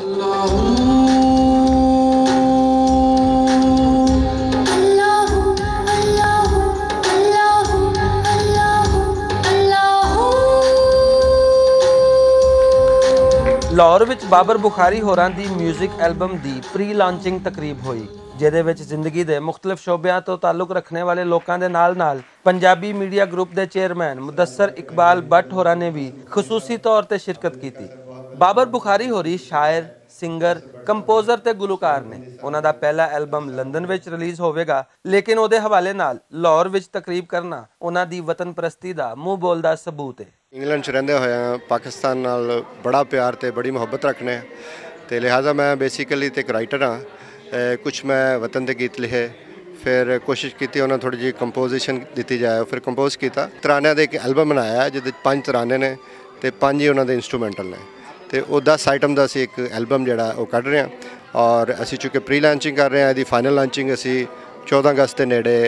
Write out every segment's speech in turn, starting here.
लाहौर विच बाबर बुखारी होरां दी music album दी pre launching तकरीब हुई, जिहदे विच जिंदगी दे मुख्तलिफ शोबियां तो ताल्लुक रखने वाले लोकां दे नाल पंजाबी मीडिया ग्रुप दे चेयरमैन मुदस्सर इकबाल भट्ट होरां ने भी खसूसी तौर ते शिरकत की थी। बाबर बुखारी होरी शायर, सिंगर, कंपोजर ते गुलकार ने। उन्हां दा पहला एल्बम लंदन विच रिलीज़ होवेगा, लेकिन उहदे हवाले नाल लाहौर विच तकरीब करना उन्हां दी वतन परस्ती दा मूँह बोलदा सबूत है। इंग्लैंड च रहिंदे होया पाकिस्तान नाल बड़ा प्यार ते बड़ी मुहब्बत रखने ते लिहाजा मैं बेसिकली तो एक राइटर हाँ। कुछ मैं वतन के गीत लिखे, फिर कोशिश की उन्होंने थोड़ी जी कंपोजिशन दी जाए, फिर कंपोज किया तरानिया का एक एल्बम बनाया जिद 5 तराने ने तो 5 ही उन्होंने इंस्ट्रूमेंटल ने तो वो 10 आइटम का असी एक एल्बम जोड़ा वो कढ़ रहे हैं और असी चूँकि प्री लॉन्चिंग कर रहे हैं। यदि फाइनल लॉन्चिंग असी 14 अगस्त के नेड़े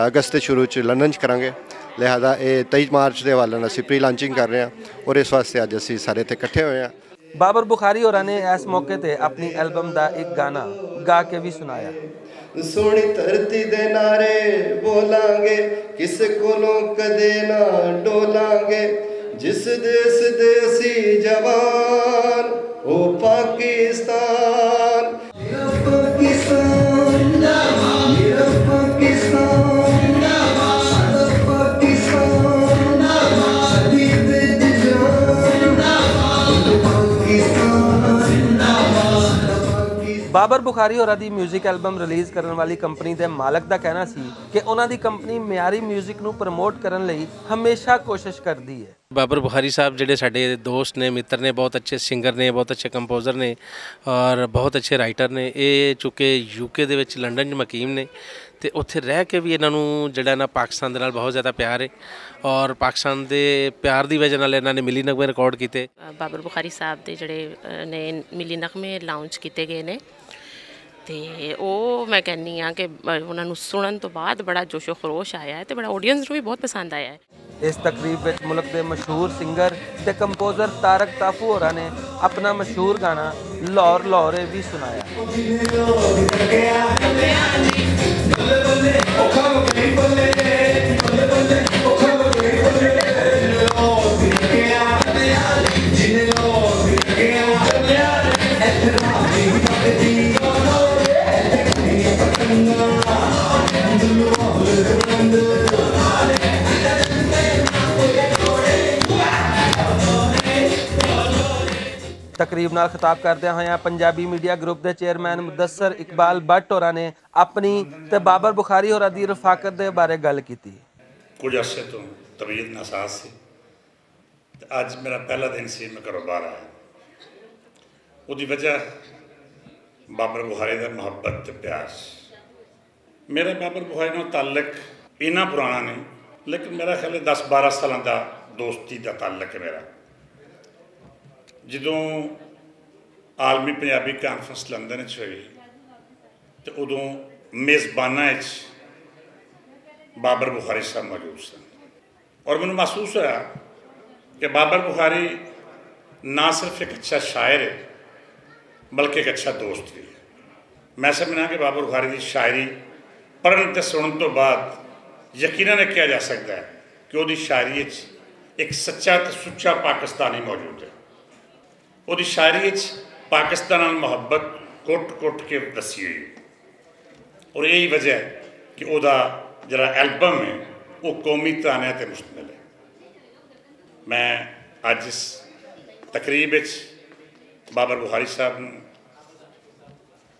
अगस्त के शुरू च लंदन करांगे, लिहाजा ये 23 मार्च के हवाले असी प्री लॉन्चिंग कर रहे हैं और इस वास्ते अज असी सारे इत्थे इकट्ठे हुए हैं। बाबर बुखारी होरां ने इस मौके ते अपनी एल्बम का एक गाना गा के भी सुनाया। सोनी धरती दे नारे बोलांगे, किस कोलों कदे ना डोलांगे, जिस देश दे असी जवान ओ पाकिस्तान। बाबर बुखारी होरां दी म्यूजिक एल्बम रिलीज़ करने वाली कंपनी के मालक का कहना सी कि उन्हां दी कंपनी मियारी म्यूजिक नूं प्रमोट करने लई हमेशा कोशिश करती है। बाबर बुखारी साहब जिहड़े साडे दोस्त ने, मित्र ने, बहुत अच्छे सिंगर ने, बहुत अच्छे कंपोजर ने और बहुत अच्छे राइटर ने। ये चूँकि यूके दे विच लंडन च मकीम ने तो उत्थे रह के भी इन्हां नूं जिहड़ा ना पाकिस्तान दे नाल बहुत ज़्यादा प्यार है और पाकिस्तान दे प्यार दी वजह नाल इन्हां ने मिली नगमे रिकॉर्ड किए। बाबर बुखारी साहब दे जिहड़े ने मिली नगमे लाउंच किए गए ने ते ਉਹ मैं कहनी हाँ कि उन्होंने सुनन तो बाद बड़ा जोशो खरोश आया है तो बड़ा ऑडियंस को भी बहुत पसंद आया है। इस तकरीब में मुल्क के मशहूर सिंगर ते कंपोजर तारक ताफू होरां ने अपना मशहूर गाना लाहौर लाहौरे भी सुनाया। तकरीब नाल खिताब करदे होया पंजाबी मीडिया ग्रुप के चेयरमैन मुदस्सर इकबाल भट्ट होरां ने अपनी ते बाबर बुखारी होरां दी रफाकत दे बारे गल कीती। कुछ अरसे तो तबीयत नासाज सी, अज मेरा पहला दिन सी, मैं घरों बाहर आया। उसकी वजह बाबर बुखारी का मुहब्बत ते प्यार। मेरा बाबर बुखारी नाल ताल्लुक इन्ना पुराना नहीं, लेकिन मेरा ख्याल 10-12 साल का दोस्ती का ताल्लुक है मेरा। जदों आलमी पंजाबी कानफ्रेंस लंदन हुई तो उदों मेज़बाना बाबर बुखारी साहब मौजूद सन और मैनूं महसूस होया कि बाबर बुखारी ना सिर्फ एक अच्छा शायर है बल्कि एक अच्छा दोस्त भी है। मैं समझना कि बाबर बुखारी की शायरी पढ़न ते सुनन तो बाद यकीनन कहा जा सकता है कि उसकी शायरी एक सच्चा तो सुच्चा पाकिस्तानी मौजूद है। उसकी शायरी पाकिस्तान नाल मुहब्बत कुट कुट के दसी हुई और यही वजह है कि वह जरा एल्बम है वो कौमी तरानियां ते मुश्तमिल है। मैं अज इस तकरीब बाबर बुखारी साहब नूं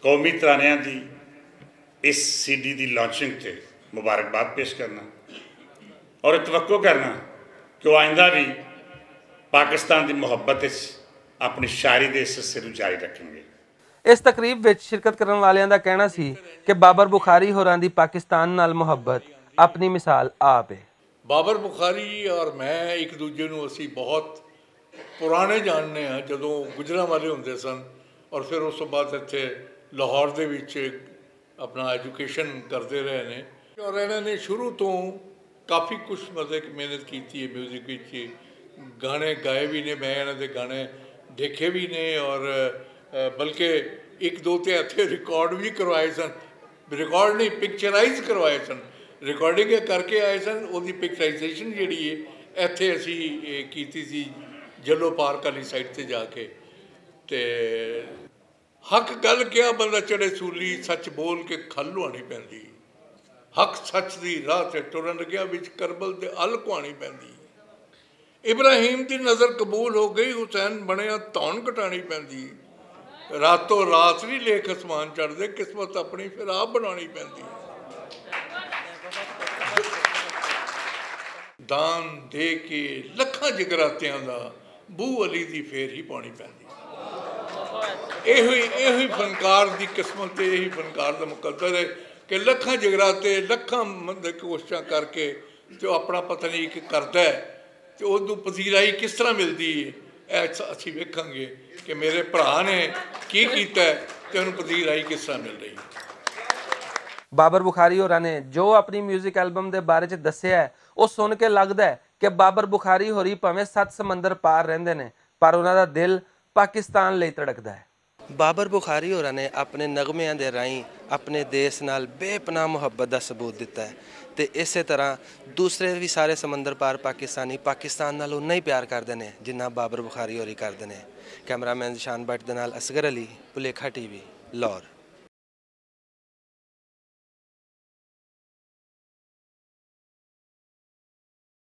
कौमी तरानियां की इस CD की लॉन्चिंग से मुबारकबाद पेश करना और तवक्को करना कि वह आइंदा भी पाकिस्तान की मुहब्बत अपनी शायरी के सिलसिले को जारी रखेंगे। इस तकरीब में शिरकत करने वालियां दा कहना सी कि बाबर बुखारी होरां दी पाकिस्तान नाल मुहब्बत अपनी मिसाल आप है। बाबर बुखारी और मैं एक दूजे नूं असी बहुत पुराने जानने हैं, जदों गुजरांवाले हुंदे सन और फिर उस तो बाद इत्थे लाहौर दे विच अपना एजुकेशन करते रहे ने और इन्होंने शुरू तो काफ़ी कुछ मतलब मेहनत की है म्यूजिक गाने गाए भी ने, मैं इन्हों के गाने देखे भी ने और ਬਲਕਿ ਇੱਕ ਦੋ ਤੇ ਇੱਥੇ ਰਿਕਾਰਡ ਵੀ ਕਰਵਾਏ ਸਨ, ਰਿਕਾਰਡ ਨਹੀਂ ਪਿਕਚਰਾਈਜ਼ ਕਰਵਾਏ ਸਨ, ਰਿਕਾਰਡਿੰਗ ਕਰਕੇ ਆਏ ਸਨ। ਉਹਦੀ ਪਿਕਚਰਾਈਜੇਸ਼ਨ ਜਿਹੜੀ ਹੈ ਇੱਥੇ ਅਸੀਂ ਕੀਤੀ ਸੀ ਜੱਲੋ ਪਾਰਕ ਵਾਲੀ ਸਾਈਡ 'ਤੇ ਜਾ ਕੇ। ਤੇ ਹੱਕ ਗੱਲ ਕਿਹਾ ਬੰਦਾ ਚੜੇ ਸੂਲੀ, ਸੱਚ ਬੋਲ ਕੇ ਖੱਲ ਲੁਹਾਣੀ ਪੈਂਦੀ। ਹੱਕ ਸੱਚ ਦੀ ਰਾਹ 'ਤੇ ਟੁਰਨ ਲੱਗਿਆ ਵਿੱਚ ਕਰਬਲ ਤੇ ਅਲ ਕੁਹਾਣੀ ਪੈਂਦੀ। ਇਬਰਾਹੀਮ ਦੀ ਨਜ਼ਰ ਕਬੂਲ ਹੋ ਗਈ, ਹੁਸੈਨ ਬਣਿਆ ਧੌਣ ਘਟਾਣੀ ਪੈਂਦੀ। ਰਾਤੋਂ ਰਾਤ ਨਹੀਂ ਲੇਖ ਅਸਮਾਨ ਚੜ੍ਹਦੇ, ਕਿਸਮਤ ਆਪਣੀ ਫਿਰ ਆਪ ਬਣਾਉਣੀ ਪੈਂਦੀ। ਦਾਨ ਦੇ ਕੇ ਲੱਖਾਂ ਜਗਰਾਤਿਆਂ ਦਾ ਬੂ ਅਲੀ ਦੀ ਫੇਰ ਹੀ ਪਾਉਣੀ ਪੈਂਦੀ। ਇਹੋ ਹੀ ਫਨਕਾਰ ਦੀ ਕਿਸਮਤ ਤੇ ਇਹੀ ਫਨਕਾਰ ਦਾ ਮੁਕੱਦਰ ਹੈ ਕਿ ਲੱਖਾਂ ਜਗਰਾਤੇ ਲੱਖਾਂ ਕੋਸ਼ਿਸ਼ਾਂ ਕਰਕੇ ਜੋ ਆਪਣਾ ਪਤਾ ਨਹੀਂ ਇੱਕ ਕਰਦਾ ਤੇ ਉਹਨੂੰ ਪਸੀਰਾਈ ਕਿਸ ਤਰ੍ਹਾਂ ਮਿਲਦੀ ਹੈ, ਇਹ ਅਸੀਂ ਵੇਖਾਂਗੇ ਕਿ ਮੇਰੇ ਭਰਾ ਨੇ ਕੀ ਕੀਤਾ ਤੇ ਉਹਨੂੰ ਪਸੀਰਾਈ ਕਿਸ ਤਰ੍ਹਾਂ ਮਿਲ ਰਹੀ ਹੈ। ਬਾਬਰ ਬੁਖਾਰੀ ਹੋਰਾਂ ਨੇ ਜੋ ਆਪਣੀ 뮤직 ਐਲਬਮ ਦੇ ਬਾਰੇ 'ਚ ਦੱਸਿਆ ਹੈ, ਉਹ ਸੁਣ ਕੇ ਲੱਗਦਾ ਹੈ ਕਿ ਬਾਬਰ ਬੁਖਾਰੀ ਹੋਰੀ ਭਾਵੇਂ 7 ਸਮੁੰਦਰ ਪਾਰ ਰਹਿੰਦੇ ਨੇ, ਪਰ ਉਹਨਾਂ ਦਾ ਦਿਲ ਪਾਕਿਸਤਾਨ ਲਈ ਧੜਕਦਾ ਹੈ। ਬਾਬਰ ਬੁਖਾਰੀ ਹੋਰਾਂ ਨੇ ਆਪਣੇ ਨਗਮਿਆਂ ਦੇ ਰਾਹੀਂ ਆਪਣੇ ਦੇਸ਼ ਨਾਲ ਬੇਪਨਾਹ ਮੁਹੱਬਤ ਦਾ ਸਬੂਤ ਦਿੱਤਾ ਹੈ ਤੇ ਇਸੇ ਤਰ੍ਹਾਂ ਦੂਸਰੇ ਵੀ ਸਾਰੇ ਸਮੁੰਦਰ ਪਾਰ ਪਾਕਿਸਤਾਨੀ ਪਾਕਿਸਤਾਨ ਨਾਲ ਉਨਾ ਹੀ ਪਿਆਰ ਕਰਦੇ ਨੇ ਜਿੰਨਾ ਬਾਬਰ ਬੁਖਾਰੀ ਹੋਰੀ ਕਰਦੇ ਨੇ। ਕੈਮਰਾਮੈਨ ਸ਼ਾਨ ਭੱਟ ਦੇ ਨਾਲ ਅਸਗਰ ਅਲੀ, ਭੁਲੇਖਾ TV, ਲਾਹੌਰ।